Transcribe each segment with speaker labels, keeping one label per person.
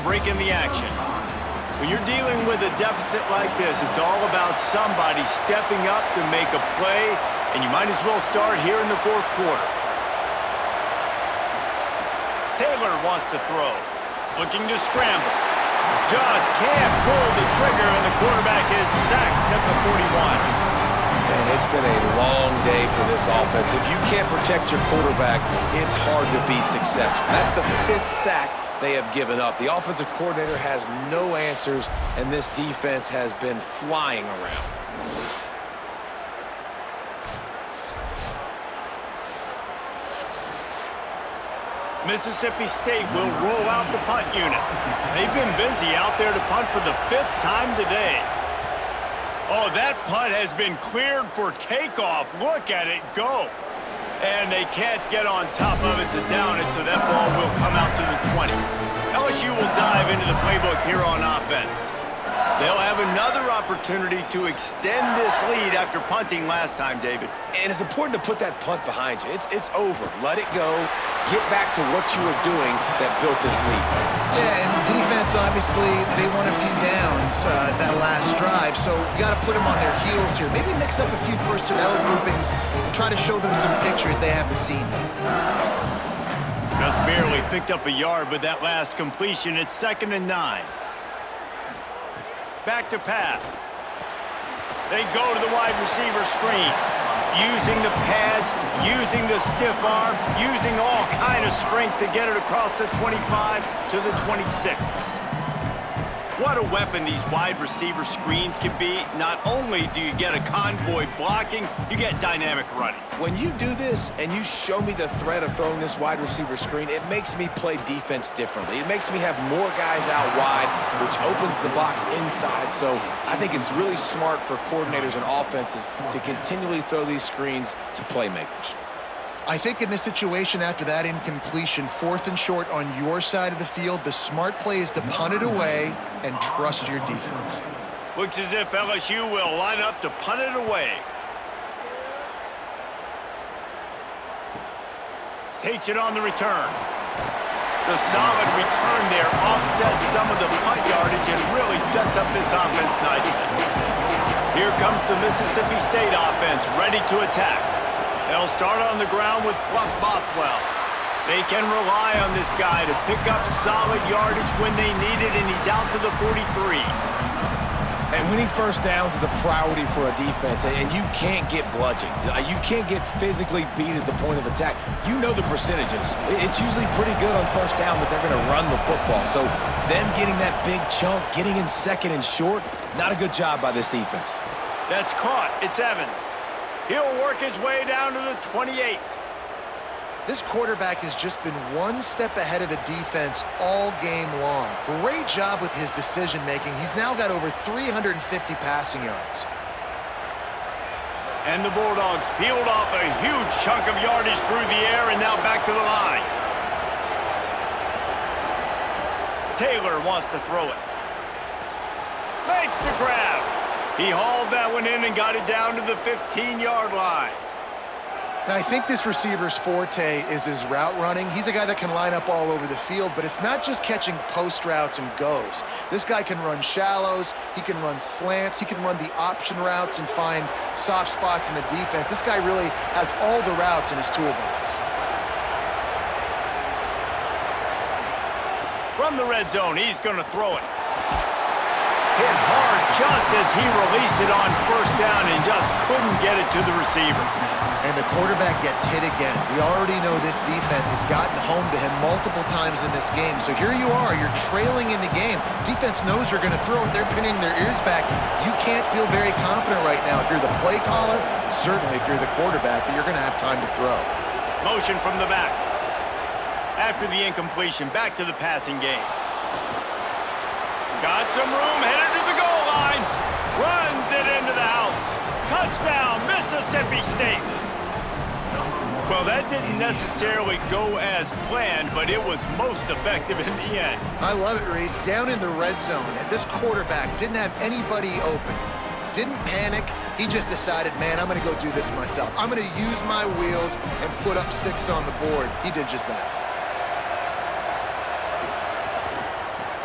Speaker 1: breaking the action. When you're dealing with a deficit like this, it's all about somebody stepping up to make a play, and you might as well start here in the fourth quarter. Taylor wants to throw, looking to scramble. Just can't pull the trigger, and the quarterback is sacked at the 41.
Speaker 2: And it's been a long day for this offense. If you can't protect your quarterback, it's hard to be successful. That's the 5th sack they have given up. The offensive coordinator has no answers, and this defense has been flying around.
Speaker 1: Mississippi State will roll out the punt unit. They've been busy out there to punt for the 5th time today. Oh, that punt has been cleared for takeoff. Look at it go. And they can't get on top of it to down it, so that ball will come out to the 20. LSU will dive into the playbook here on offense. They'll have another opportunity to extend this lead after punting last time, David.
Speaker 2: And it's important to put that punt behind you. It's over. Let it go. Get back to what you were doing that built this lead.
Speaker 3: Yeah, and defense, obviously, they won a few downs that last drive, so you got to put them on their heels here. Maybe mix up a few personnel groupings and try to show them some pictures they haven't seen yet.
Speaker 1: Just barely picked up a yard with that last completion. It's 2nd and 9. Back to pass. They go to the wide receiver screen. Using the pads, using the stiff arm, using all kind of strength to get it across the 25 to the 26. What a weapon these wide receiver screens can be. Not only do you get a convoy blocking, you get dynamic running.
Speaker 2: When you do this and you show me the threat of throwing this wide receiver screen, it makes me play defense differently. It makes me have more guys out wide, which opens the box inside. So I think it's really smart for coordinators and offenses to continually throw these screens to playmakers.
Speaker 3: I think in this situation, after that incompletion, 4th and short on your side of the field, the smart play is to punt it away and trust your defense.
Speaker 1: Looks as if LSU will line up to punt it away. Takes it on the return. The solid return there offsets some of the punt yardage and really sets up this offense nicely. Here comes the Mississippi State offense, ready to attack. They'll start on the ground with Fluff Bothwell. They can rely on this guy to pick up solid yardage when they need it, and he's out to the 43.
Speaker 2: And winning first downs is a priority for a defense, and you can't get bludgeoned. You can't get physically beat at the point of attack. You know the percentages. It's usually pretty good on first down that they're going to run the football. So them getting that big chunk, getting in 2nd and short, not a good job by this defense.
Speaker 1: That's caught. It's Evans. He'll work his way down to the 28.
Speaker 3: This quarterback has just been one step ahead of the defense all game long. Great job with his decision-making. He's now got over 350 passing yards.
Speaker 1: And the Bulldogs peeled off a huge chunk of yardage through the air and now back to the line. Taylor wants to throw it. Makes the grab. He hauled that one in and got it down to the 15-yard line.
Speaker 3: Now, I think this receiver's forte is his route running. He's a guy that can line up all over the field, but it's not just catching post routes and goes. This guy can run shallows, he can run slants, he can run the option routes and find soft spots in the defense. This guy really has all the routes in his toolbox.
Speaker 1: From the red zone, he's going to throw it. Hit hard just as he released it on first down and just couldn't get it to the receiver.
Speaker 3: And the quarterback gets hit again. We already know this defense has gotten home to him multiple times in this game. So here you are, you're trailing in the game. Defense knows you're going to throw it. They're pinning their ears back. You can't feel very confident right now. If you're the play caller, certainly if you're the quarterback, that you're going to have time to throw.
Speaker 1: Motion from the back. After the incompletion, back to the passing game. Got some room, headed to the goal line. Runs it into the house. Touchdown, Mississippi State. Well, that didn't necessarily go as planned, but it was most effective in the end.
Speaker 3: I love it, Reese. Down in the red zone, and this quarterback didn't have anybody open. Didn't panic. He just decided, man, I'm going to go do this myself. I'm going to use my wheels and put up 6 on the board. He did just that.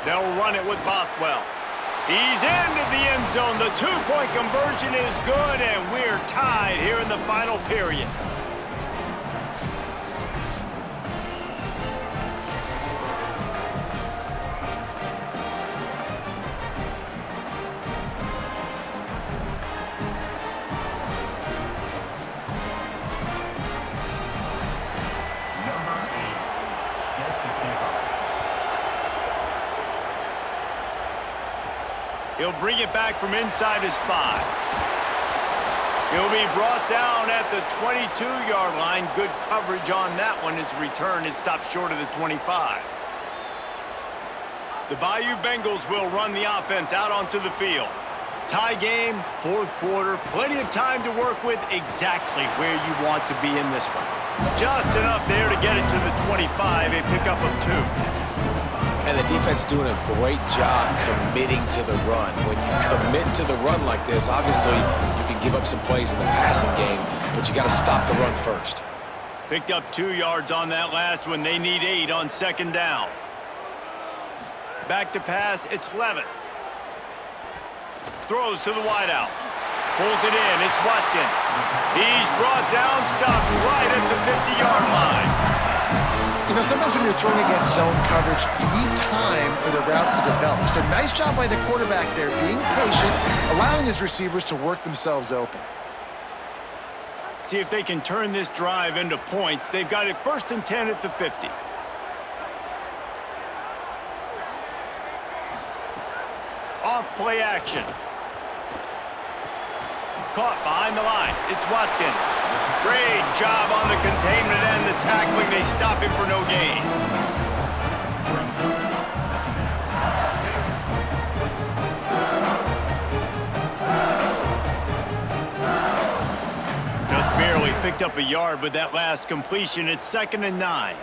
Speaker 1: They'll run it with Bothwell. He's into the end zone. The two-point conversion is good, and we're tied here in the final period. He'll bring it back from inside his 5. He'll be brought down at the 22-yard line. Good coverage on that one. His return is stopped short of the 25. The Bayou Bengals will run the offense out onto the field. Tie game, fourth quarter, plenty of time to work with, exactly where you want to be in this one. Just enough there to get it to the 25, a pickup of 2.
Speaker 2: And the defense doing a great job committing to the run. When you commit to the run like this, obviously you can give up some plays in the passing game, but you got to stop the run first.
Speaker 1: Picked up 2 yards on that last one. They need 8 on second down. Back to pass, it's Levitt. Throws to the wideout. Pulls it in, it's Watkins. He's brought down, stopped right at the 50-yard line.
Speaker 3: You know, sometimes when you're throwing against zone coverage, you need time for the routes to develop. So nice job by the quarterback there, being patient, allowing his receivers to work themselves open.
Speaker 1: See if they can turn this drive into points. They've got it 1st and 10 at the 50. Off play action. Caught behind the line. It's Watkins. Great job on the containment and the tackling. They stop him for no gain. Just barely picked up a yard with that last completion. It's 2nd and 9.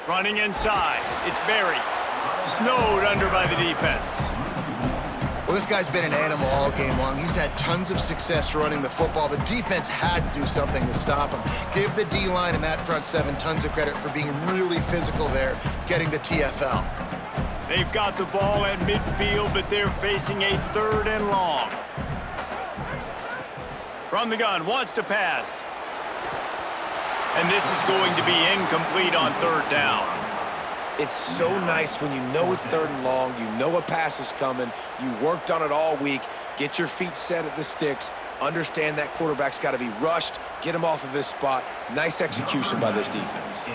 Speaker 1: Running inside. It's Berry. Snowed under by the defense.
Speaker 3: Well, this guy's been an animal all game long. He's had tons of success running the football. The defense had to do something to stop him. Give the D-line and that front 7 tons of credit for being really physical there, getting the TFL.
Speaker 1: They've got the ball at midfield, but they're facing a 3rd and long. From the gun, wants to pass. And this is going to be incomplete on 3rd down.
Speaker 2: It's so nice when you know it's 3rd and long, you know a pass is coming, you worked on it all week, get your feet set at the sticks, understand that quarterback's got to be rushed, get him off of his spot. Nice execution by this defense.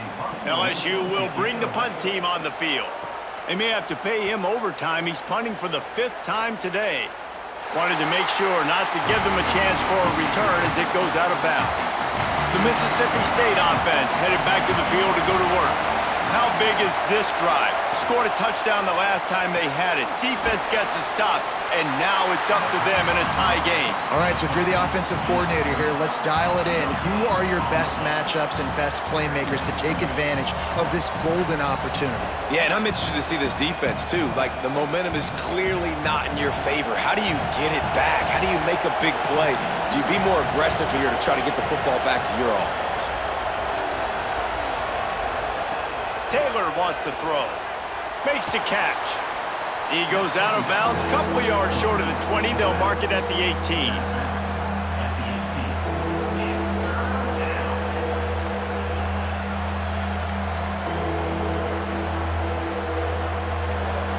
Speaker 1: LSU will bring the punt team on the field. They may have to pay him overtime. He's punting for the 5th time today. Wanted to make sure not to give them a chance for a return as it goes out of bounds. The Mississippi State offense headed back to the field to go to work. How big is this drive? Scored a touchdown the last time they had it. Defense gets a stop, and now it's up to them in a tie game.
Speaker 3: All right, so if you're the offensive coordinator here, let's dial it in. Who are your best matchups and best playmakers to take advantage of this golden opportunity?
Speaker 2: Yeah, and I'm interested to see this defense, too. Like, the momentum is clearly not in your favor. How do you get it back? How do you make a big play? Do you be more aggressive here to try to get the football back to your offense?
Speaker 1: Taylor wants to throw. Makes the catch. He goes out of bounds, couple of yards short of the 20. They'll mark it at the 18.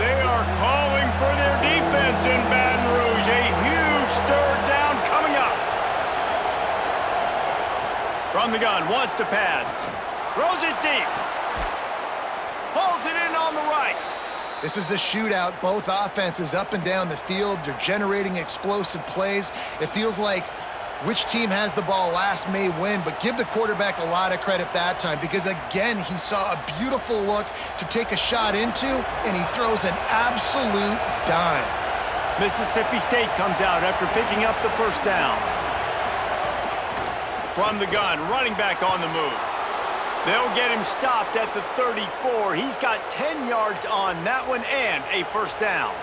Speaker 1: They are calling for their defense in Baton Rouge. A huge 3rd down coming up. From the gun, wants to pass. Throws it deep. Pulls it in on the right.
Speaker 3: This is a shootout. Both offenses up and down the field. They're generating explosive plays. It feels like which team has the ball last may win, but give the quarterback a lot of credit that time because, again, he saw a beautiful look to take a shot into, and he throws an absolute dime.
Speaker 1: Mississippi State comes out after picking up the 1st down. From the gun, running back on the move. They'll get him stopped at the 34. He's got 10 yards on that one and a 1st down.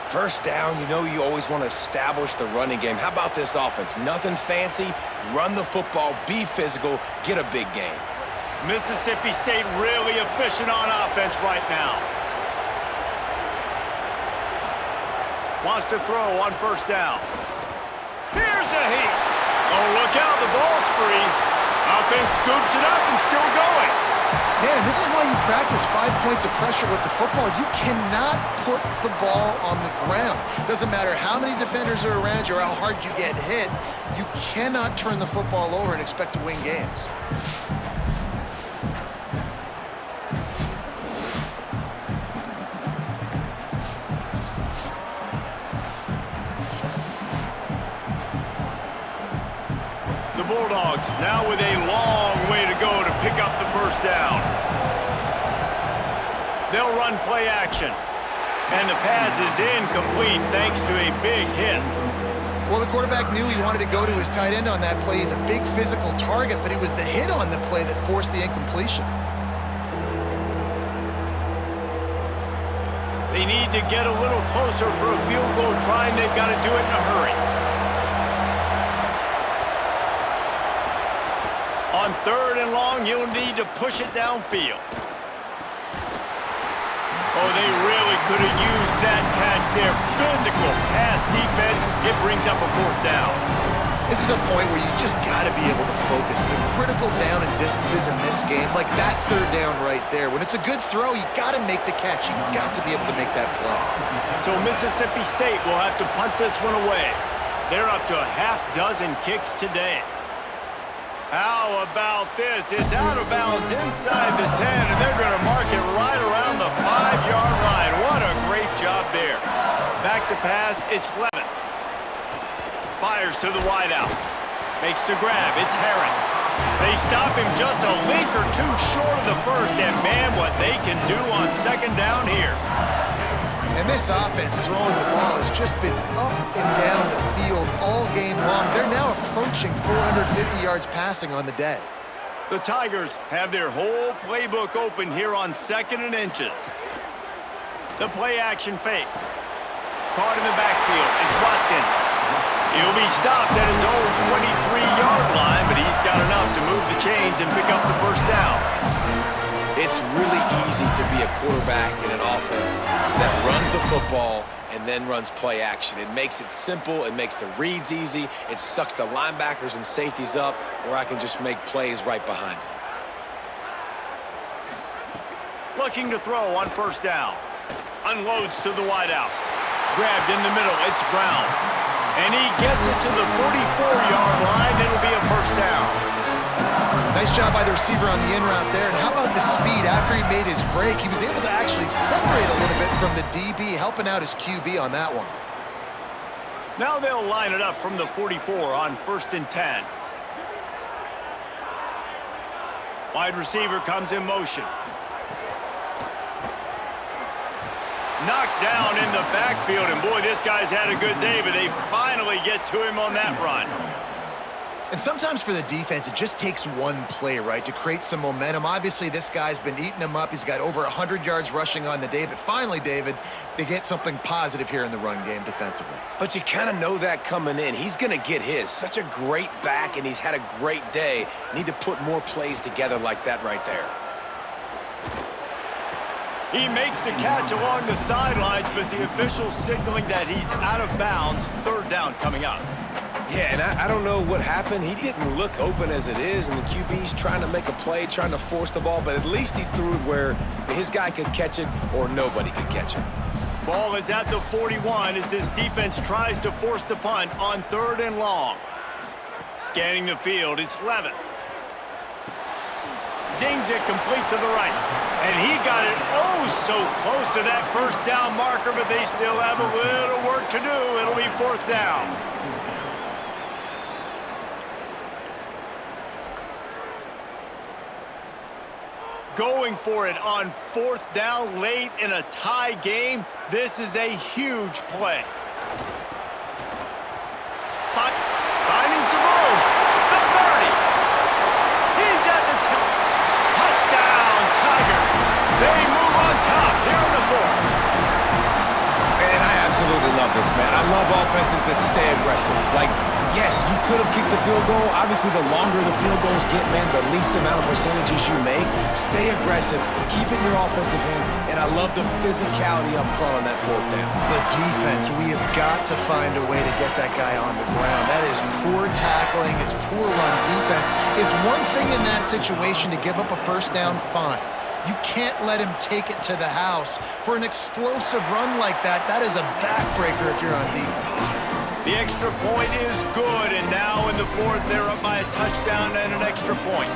Speaker 2: 1st down, you know you always want to establish the running game. How about this offense? Nothing fancy. Run the football, be physical, get a big gain.
Speaker 1: Mississippi State really efficient on offense right now. Wants to throw on first down. Here's a heat. Oh, look out, the ball's free. Offense scoops it up and still going.
Speaker 3: Man, and this is why you practice 5 points of pressure with the football. You cannot put the ball on the ground. Doesn't matter how many defenders are around you or how hard you get hit. You cannot turn the football over and expect to win games.
Speaker 1: The Bulldogs now with a long way to go to pick up the first down. They'll run play action. And the pass is incomplete thanks to a big hit.
Speaker 3: Well, the quarterback knew he wanted to go to his tight end on that play. He's a big physical target, but it was the hit on the play that forced the incompletion.
Speaker 1: They need to get a little closer for a field goal try, and they've got to do it in a hurry. On 3rd and long, you'll need to push it downfield. Oh, they really could have used that catch there. Physical pass defense. It brings up a 4th down.
Speaker 3: This is a point where you just got to be able to focus. The critical down and distances in this game, like that 3rd down right there. When it's a good throw, you got to make the catch. You got to be able to make that play.
Speaker 1: So Mississippi State will have to punt this one away. They're up to a half dozen kicks today. How about this? It's out of bounds inside the 10, and they're going to mark it right around the 5-yard line. What a great job there. Back to pass, it's Levin. Fires to the wideout. Makes the grab, it's Harris. They stop him just a link or two short of the first, and man, what they can do on 2nd down here.
Speaker 3: And this offense throwing the ball has just been up and down the field all game long. They're now approaching 450 yards passing on the day.
Speaker 1: The Tigers have their whole playbook open here on 2nd and inches. The play action fake. Caught in the backfield. It's Watkins. He'll be stopped at his own 23-yard line, but he's got enough to move the chains and pick up the first down.
Speaker 2: It's really easy to be a quarterback in an offense that runs the football and then runs play action. It makes it simple. It makes the reads easy. It sucks the linebackers and safeties up where I can just make plays right behind them.
Speaker 1: Looking to throw on first down. Unloads to the wideout. Grabbed in the middle. It's Brown. And he gets it to the 44-yard line. It'll be a first down.
Speaker 3: Nice job by the receiver on the in route there. And how about the speed? After he made his break, he was able to actually separate a little bit from the DB, helping out his QB on that one.
Speaker 1: Now they'll line it up from the 44 on 1st and 10. Wide receiver comes in motion. Knocked down in the backfield, and boy, this guy's had a good day, but they finally get to him on that run.
Speaker 3: And sometimes for the defense, it just takes one play, right, to create some momentum. Obviously, this guy's been eating them up. He's got over 100 yards rushing on the day. But finally, David, they get something positive here in the run game defensively.
Speaker 2: But you kind of know that coming in. He's going to get his. Such a great back, and he's had a great day. Need to put more plays together like that right there.
Speaker 1: He makes the catch along the sidelines, but the official's signaling that he's out of bounds. 3rd down coming up.
Speaker 2: Yeah, and I don't know what happened. He didn't look open as it is, and the QB's trying to make a play, trying to force the ball, but at least he threw it where his guy could catch it or nobody could catch it.
Speaker 1: Ball is at the 41 as this defense tries to force the punt on 3rd and long. Scanning the field, it's Levin. Zings it complete to the right. And he got it oh so close to that first down marker, but they still have a little work to do. It'll be 4th down. Going for it on 4th down late in a tie game. This is a huge play. Finding some room. The 30. He's at the 10. Touchdown, Tigers. They move on top here in the 4th.
Speaker 2: And I absolutely love this, man. I love offenses that stay aggressive. Like, yes, you could have kicked the field goal. Obviously, the longer the field goals get, man, the least amount of percentages you make. Stay aggressive. Keep it in your offensive hands. And I love the physicality up front on that fourth down.
Speaker 3: But defense, we have got to find a way to get that guy on the ground. That is poor tackling. It's poor run defense. It's one thing in that situation to give up a first down, fine. You can't let him take it to the house. For an explosive run like that, that is a backbreaker if you're on defense.
Speaker 1: The extra point is good, and now in the fourth, they're up by a touchdown and an extra point.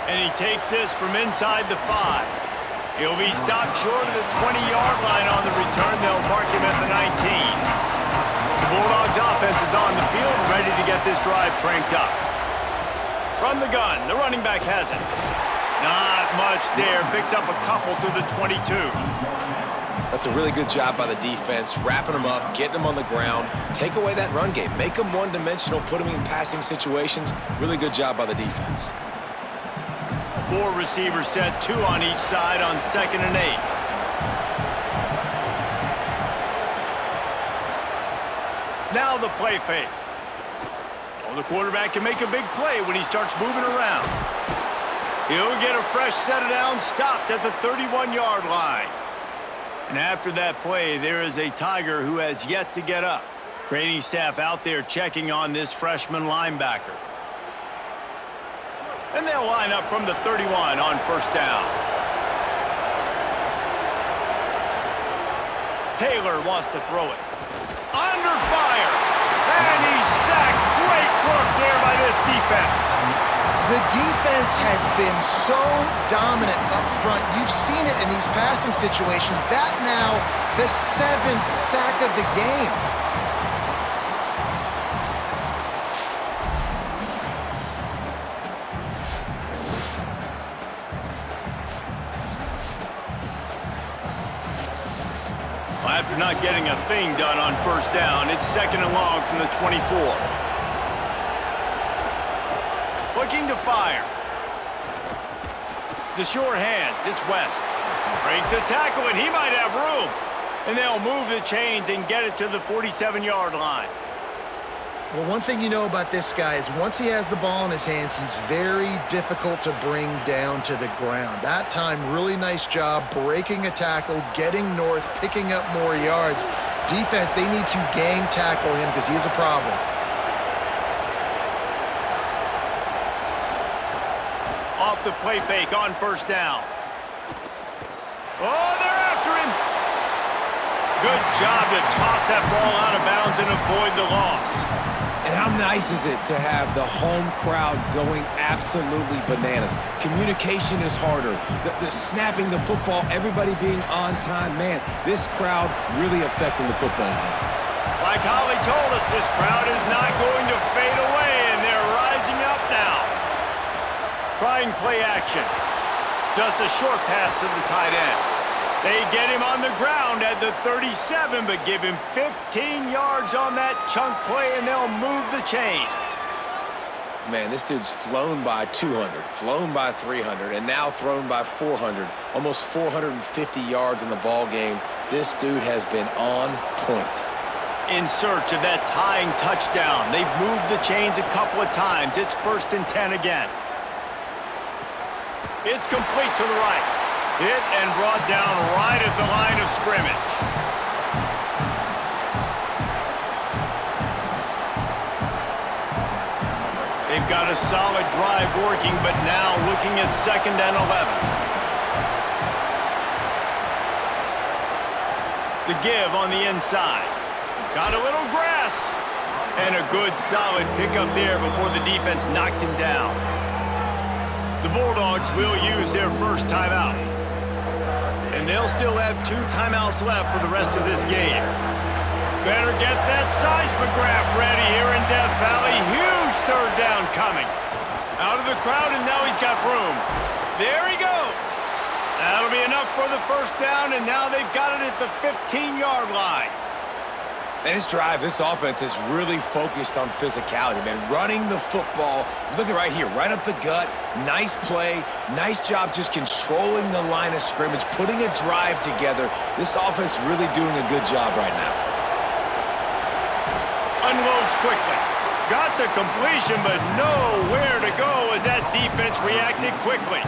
Speaker 1: And he takes this from inside the 5. He'll be stopped short of the 20-yard line on the return. They'll mark him at the 19. The Bulldogs offense is on the field, ready to get this drive cranked up. From the gun, the running back has it. Not much there. Picks up a couple to the 22.
Speaker 2: That's a really good job by the defense, wrapping them up, getting them on the ground. Take away that run game. Make them one-dimensional, put them in passing situations. Really good job by the defense.
Speaker 1: 4 receivers set, 2 on each side on 2nd and 8. Now the play fake. Well, the quarterback can make a big play when he starts moving around. He'll get a fresh set of downs, stopped at the 31-yard line. And after that play, there is a Tiger who has yet to get up. Training staff out there checking on this freshman linebacker. And they'll line up from the 31 on first down. Taylor wants to throw it. Under fire. And he's sacked. Great work there by this defense.
Speaker 3: The defense has been so dominant up front. You've seen it in these passing situations. That now, the 7th sack of the game.
Speaker 1: After not getting a thing done on first down, it's 2nd and long from the 24. Looking to fire. The sure hands, it's West. Breaks a tackle, and he might have room. And they'll move the chains and get it to the 47-yard line.
Speaker 3: Well, one thing you know about this guy is once he has the ball in his hands, he's very difficult to bring down to the ground. That time, really nice job breaking a tackle, getting north, picking up more yards. Defense, they need to gang tackle him because he is a problem.
Speaker 1: Off the play fake on first down. Oh, they're after him. Good job to toss that ball out of bounds and avoid the loss.
Speaker 2: And how nice is it to have the home crowd going absolutely bananas? Communication is harder. The snapping the football, everybody being on time. Man, this crowd really affecting the football game.
Speaker 1: Like Holly told us, this crowd is not going to fade away, and they're rising up now. Trying play action. Just a short pass to the tight end. They get him on the ground at the 37, but give him 15 yards on that chunk play, and they'll move the chains.
Speaker 2: Man, this dude's flown by 200, flown by 300, and now thrown by 400. Almost 450 yards in the ball game. This dude has been on point.
Speaker 1: In search of that tying touchdown. They've moved the chains a couple of times. It's 1st and 10 again. It's complete to the right. Hit and brought down right at the line of scrimmage. They've got a solid drive working, but now looking at 2nd and 11. The give on the inside. Got a little grass. And a good solid pickup there before the defense knocks him down. The Bulldogs will use their first timeout. And they'll still have 2 timeouts left for the rest of this game. Better get that seismograph ready here in Death Valley. Huge 3rd down coming. Out of the crowd, and now he's got room. There he goes. That'll be enough for the first down, and now they've got it at the 15-yard line.
Speaker 2: And this drive, this offense is really focused on physicality, man. Running the football, look at right here, right up the gut. Nice play, nice job just controlling the line of scrimmage, putting a drive together. This offense really doing a good job right now.
Speaker 1: Unloads quickly. Got the completion, but nowhere to go as that defense reacted quickly.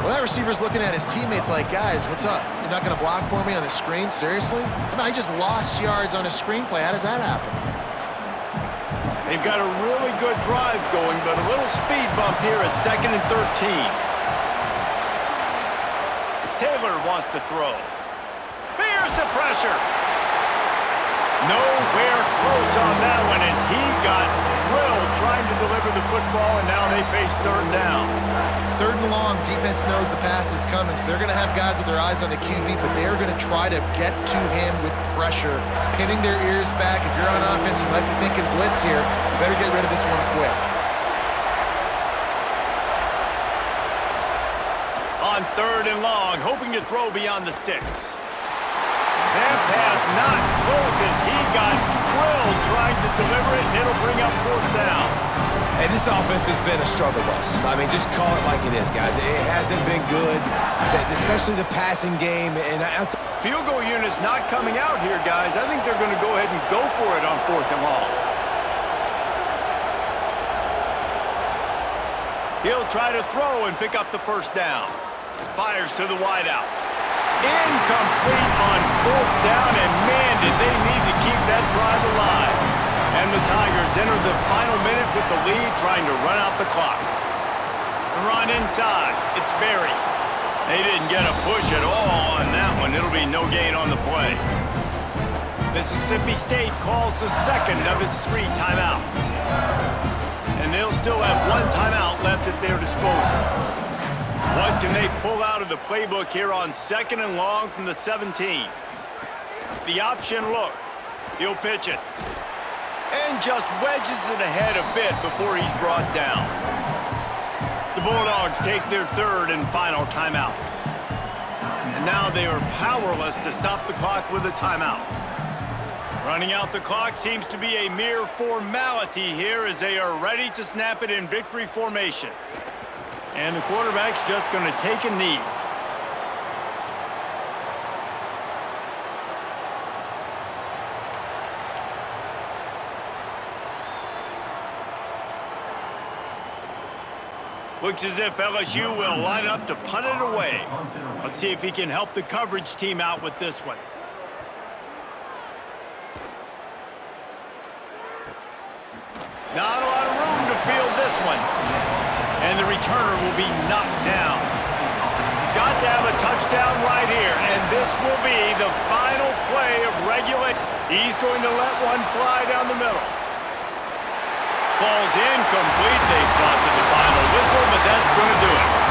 Speaker 3: Well, that receiver's looking at his teammates like, guys, what's up? You're not going to block for me on the screen? Seriously? I mean, I just lost yards on a screenplay. How does that happen?
Speaker 1: They've got a really good drive going, but a little speed bump here at 2nd and 13. Taylor wants to throw. Here's the pressure. Nowhere close on that one as he got drilled trying to deliver the football, and now they face 3rd down.
Speaker 3: 3rd and long, defense knows the pass is coming, so they're going to have guys with their eyes on the QB, but they're going to try to get to him with pressure, pinning their ears back. If you're on offense, you might be thinking blitz here. You better get rid of this one quick.
Speaker 1: On 3rd and long, hoping to throw beyond the sticks. That pass not close as he got drilled trying to deliver it, and it'll bring up 4th down.
Speaker 2: And this offense has been a struggle bus. I mean, just call it like it is, guys. It hasn't been good, especially the passing game. And
Speaker 1: field goal unit's not coming out here, guys. I think they're going to go ahead and go for it on 4th and long. He'll try to throw and pick up the first down. Fires to the wideout. Incomplete on 4th down, and man, did they need to keep that drive alive. And the Tigers enter the final minute with the lead, trying to run out the clock. The run inside. It's Berry. They didn't get a push at all on that one. It'll be no gain on the play. Mississippi State calls the 2nd of its 3 timeouts. And they'll still have 1 timeout left at their disposal. What can they pull out of the playbook here on 2nd and long from the 17? The option look. He'll pitch it. And just wedges it ahead a bit before he's brought down. The Bulldogs take their 3rd and final timeout. And now they are powerless to stop the clock with a timeout. Running out the clock seems to be a mere formality here as they are ready to snap it in victory formation. And the quarterback's just going to take a knee. Looks as if LSU will line up to punt it away. Let's see if he can help the coverage team out with this one. Not a lot of room to field this one. And the returner will be knocked down. Got to have a touchdown right here, and this will be the final play of regulation. He's going to let one fly down the middle. Falls incomplete. They've got to the final whistle, but that's going to do it.